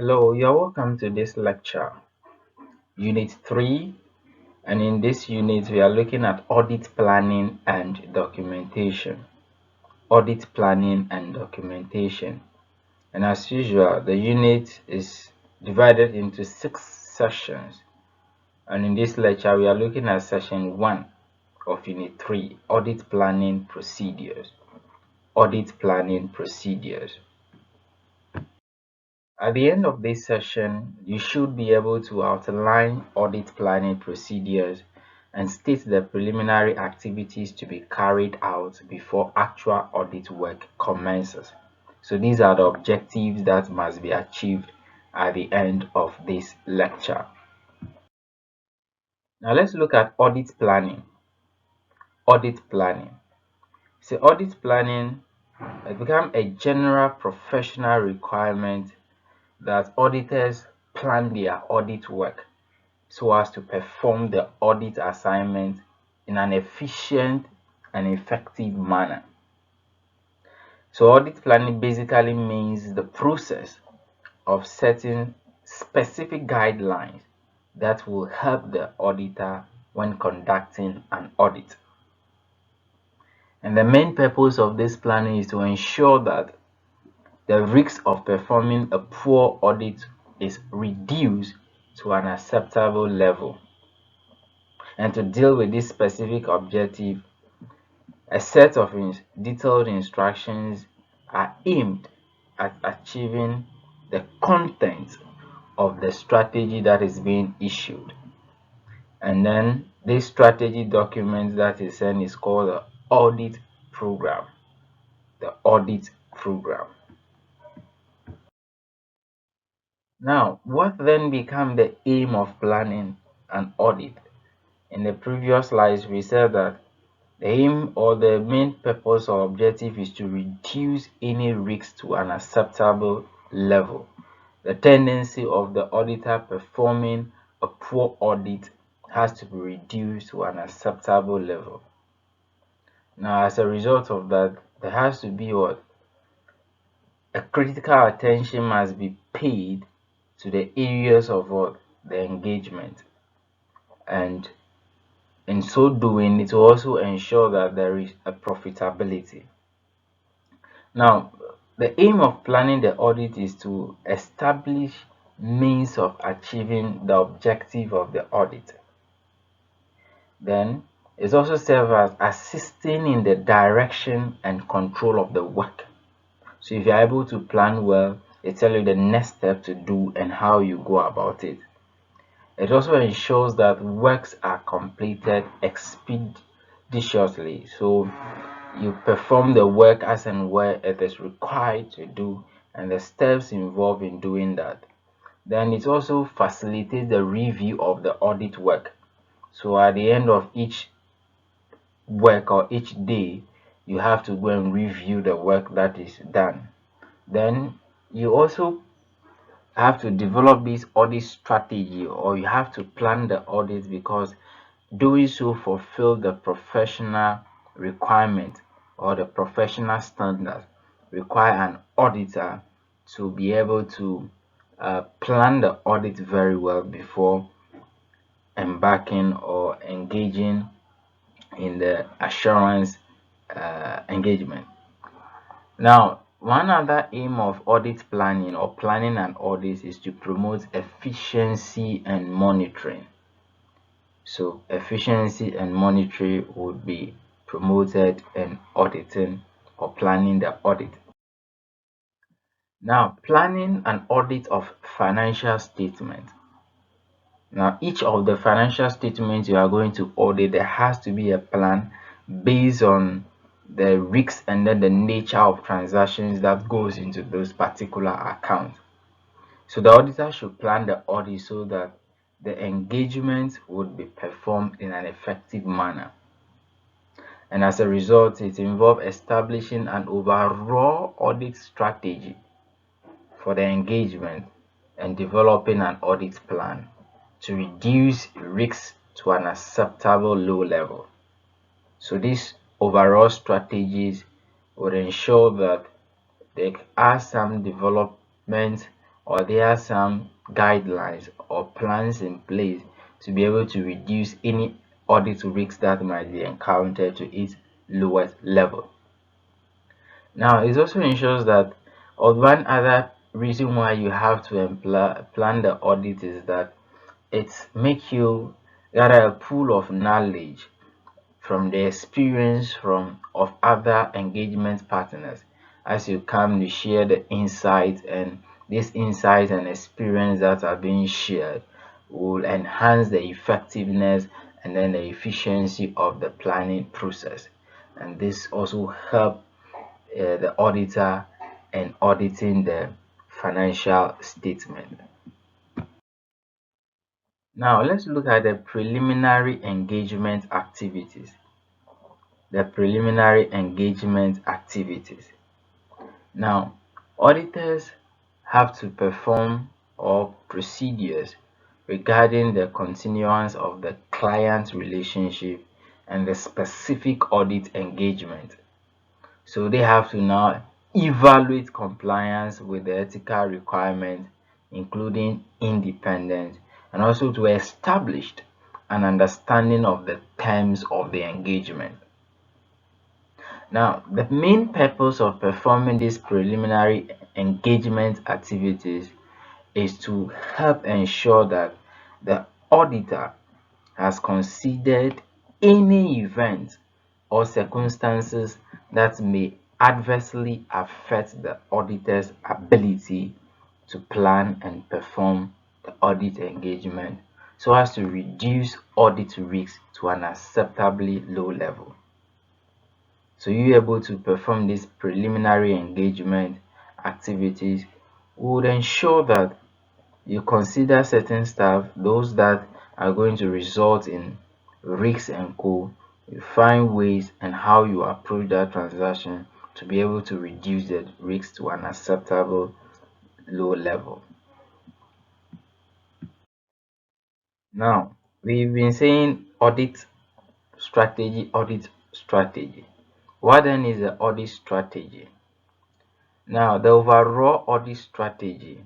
Hello, you're welcome to this lecture, Unit 3, and in this unit we are looking at audit planning and documentation. Audit planning and documentation. And as usual, the unit is divided into 6 sessions. And in this lecture, we are looking at session 1 of Unit 3, Audit Planning Procedures. Audit Planning Procedures. At the end of this session, you should be able to outline audit planning procedures and state the preliminary activities to be carried out before actual audit work commences. So these are the objectives that must be achieved at the end of this lecture. Now let's look at audit planning. Audit planning. So audit planning has become a general professional requirement that auditors plan their audit work so as to perform the audit assignment in an efficient and effective manner. So audit planning basically means the process of setting specific guidelines that will help the auditor when conducting an audit. And the main purpose of this planning is to ensure that the risk of performing a poor audit is reduced to an acceptable level. And to deal with this specific objective, a set of detailed instructions are aimed at achieving the content of the strategy that is being issued. And then this strategy document that is sent is called the audit program. The audit program. Now, what then become the aim of planning an audit? In the previous slides, we said that the aim or the main purpose or objective is to reduce any risk to an acceptable level. The tendency of the auditor performing a poor audit has to be reduced to an acceptable level. Now, as a result of that, there has to be a critical attention must be paid to the areas of the engagement, and in so doing, it will also ensure that there is a profitability. Now, the aim of planning the audit is to establish means of achieving the objective of the audit. Then, it also serves as assisting in the direction and control of the work. So if you're able to plan well, it tells you the next step to do and how you go about it. It also ensures that works are completed expeditiously. So you perform the work as and where it is required to do and the steps involved in doing that. Then it also facilitates the review of the audit work. So at the end of each work or each day, you have to go and review the work that is done. Then you also have to develop this audit strategy, or you have to plan the audit, because doing so fulfill the professional requirement or the professional standard require an auditor to be able to plan the audit very well before embarking or engaging in the assurance engagement. Now, one other aim of audit planning or planning an audit is to promote efficiency and monitoring. So efficiency and monitoring would be promoted in auditing or planning the audit. Now, planning an audit of financial statement. Now, each of the financial statements you are going to audit, there has to be a plan based on the risks and then the nature of transactions that goes into those particular accounts. So the auditor should plan the audit so that the engagement would be performed in an effective manner. And as a result, it involves establishing an overall audit strategy for the engagement and developing an audit plan to reduce risks to an acceptable low level. So these overall strategies would ensure that there are some developments or there are some guidelines or plans in place to be able to reduce any audit risks that might be encountered to its lowest level. Now, it also ensures that, or one other reason why you have to plan the audit is that it makes you gather a pool of knowledge from the experience of other engagement partners as you come to share the insights, and these insights and experience that are being shared will enhance the effectiveness and then the efficiency of the planning process. And this also help the auditor in auditing the financial statement. Now let's look at the preliminary engagement activities. The preliminary engagement activities. Now, auditors have to perform or procedures regarding the continuance of the client relationship and the specific audit engagement. So they have to now evaluate compliance with the ethical requirements, including independence, and also to establish an understanding of the terms of the engagement. Now, the main purpose of performing these preliminary engagement activities is to help ensure that the auditor has considered any event or circumstances that may adversely affect the auditor's ability to plan and perform the audit engagement so as to reduce audit risks to an acceptably low level. So you're able to perform these preliminary engagement activities would ensure that you consider certain stuff, those that are going to result in risks and co. You find ways and how you approach that transaction to be able to reduce the risk to an acceptable low level. Now, we've been saying audit strategy, audit strategy. What then is the audit strategy? Now, the overall audit strategy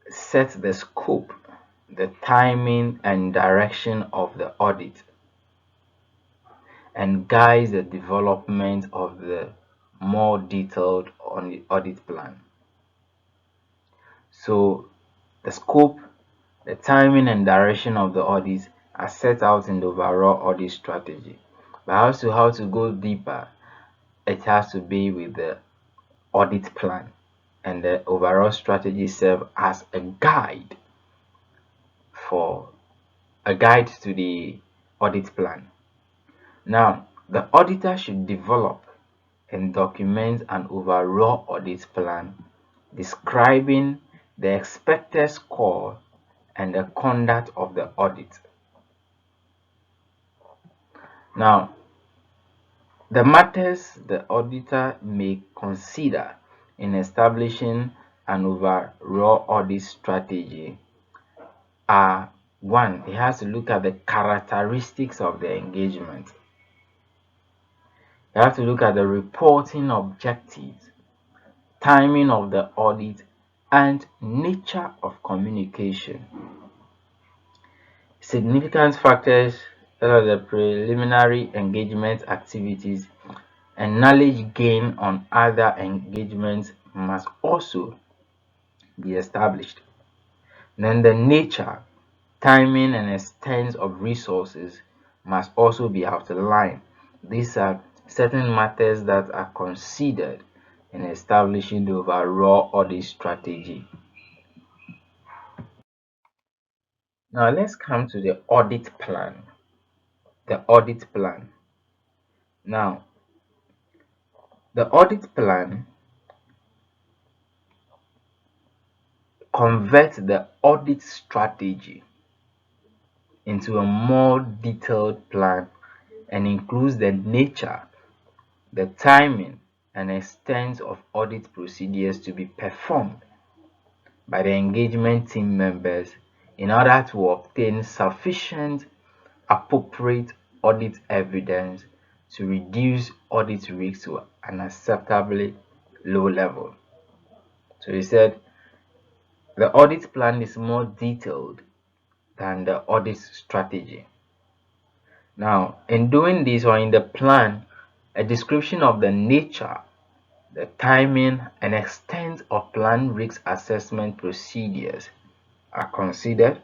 sets the scope, the timing, and direction of the audit and guides the development of the more detailed on the audit plan. So, the scope, the timing, and direction of the audit are set out in the overall audit strategy. But as to how to go deeper, it has to be with the audit plan, and the overall strategy serves as for a guide to the audit plan. Now, the auditor should develop and document an overall audit plan describing the expected score and the conduct of the audit. Now, the matters the auditor may consider in establishing an overall audit strategy are: one, it has to look at the characteristics of the engagement. You have to look at the reporting objectives, timing of the audit, and nature of communication. Significant factors that are the preliminary engagement activities and knowledge gained on other engagements must also be established. Then the nature, timing, and extent of resources must also be outlined. These are certain matters that are considered in establishing the overall audit strategy. Now let's come to the audit plan. The audit plan. Now, the audit plan converts the audit strategy into a more detailed plan and includes the nature, the timing, and extent of audit procedures to be performed by the engagement team members in order to obtain sufficient, appropriate audit evidence to reduce audit risks to an acceptably low level. So he said The audit plan is more detailed than the audit strategy. Now, in doing this or in the plan, a description of the nature, the timing, and extent of planned risk assessment procedures are considered.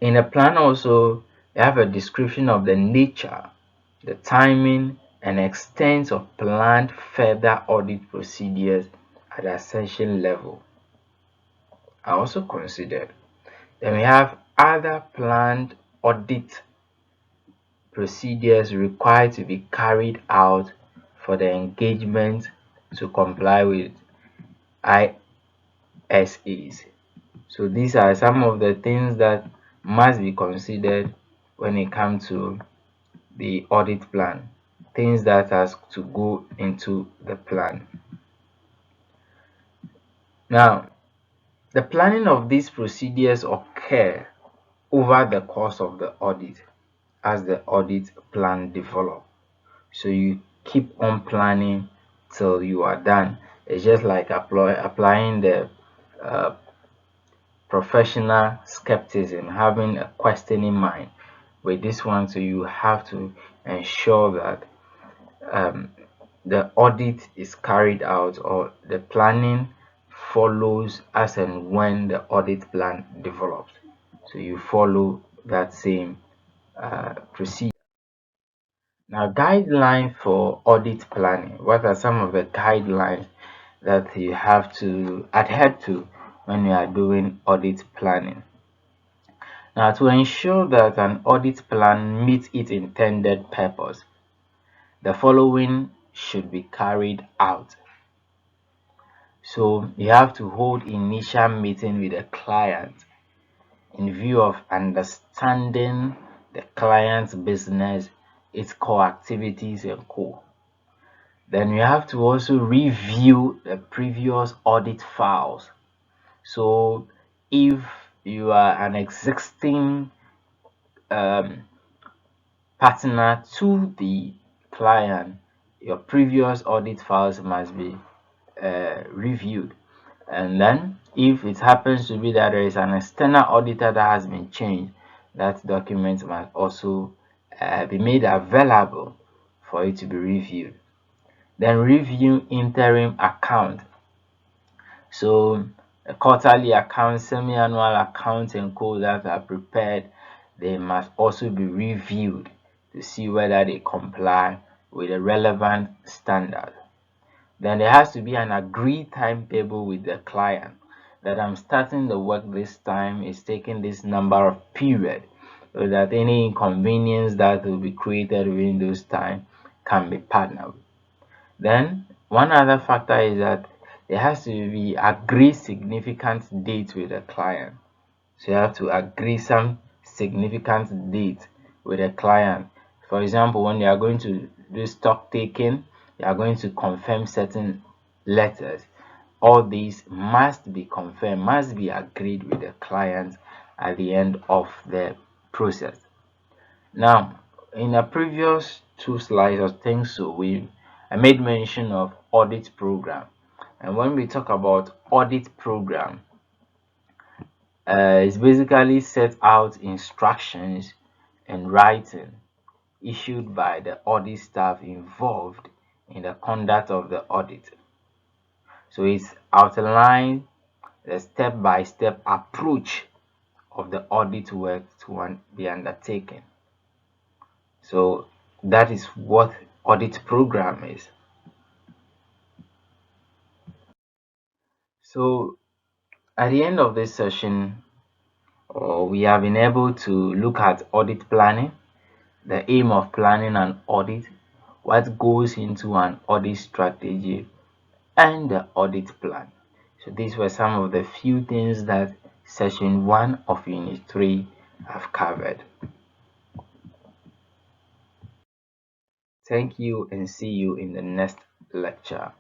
In a plan also, you have a description of the nature, the timing, and extent of planned further audit procedures at the ascension level are also considered. Then we have other planned audit procedures required to be carried out for the engagement to comply with ISAs. So these are some of the things that must be considered when it comes to the audit plan, things that has to go into the plan. Now, the planning of these procedures occur over the course of the audit as the audit plan develops. So you keep on planning till you are done. It's just like applying the uh, professional skepticism, having a questioning mind with this one. So you have to ensure that um, the audit is carried out or the planning follows as and when the audit plan develops. So you follow that same procedure. Now, guidelines for audit planning. What are some of the guidelines that you have to adhere to when you are doing audit planning? Now, to ensure that an audit plan meets its intended purpose, the following should be carried out. So, you have to hold initial meeting with the client in view of understanding the client's business, its core activities, and co. Then you have to also review the previous audit files. So if you are an existing partner to the client, your previous audit files must be reviewed. And then if it happens to be that there is an external auditor that has been changed, that document must also be made available for it to be reviewed. Then review interim account. So a quarterly account, semi-annual accounts and co that are prepared, they must also be reviewed to see whether they comply with the relevant standard. Then there has to be an agreed timetable with the client that I'm starting the work this time, is taking this number of period, so that any inconvenience that will be created within those time can be partnered. Then one other factor is that there has to be agreed significant date with the client. So you have to agree some significant date with the client. For example, when you are going to do stock taking, you are going to confirm certain letters. All these must be confirmed, must be agreed with the client at the end of the process. Now, in the previous two slides, I think so, I made mention of audit program. And when we talk about audit program, it's basically set out instructions and writing issued by the audit staff involved in the conduct of the audit. So it's outlined the step-by-step approach of the audit work to be undertaken. So that is what audit program is. So at the end of this session, we have been able to look at audit planning, the aim of planning an audit, what goes into an audit strategy, and the audit plan. So these were some of the few things that session 1 of unit 3 have covered. Thank you and see you in the next lecture.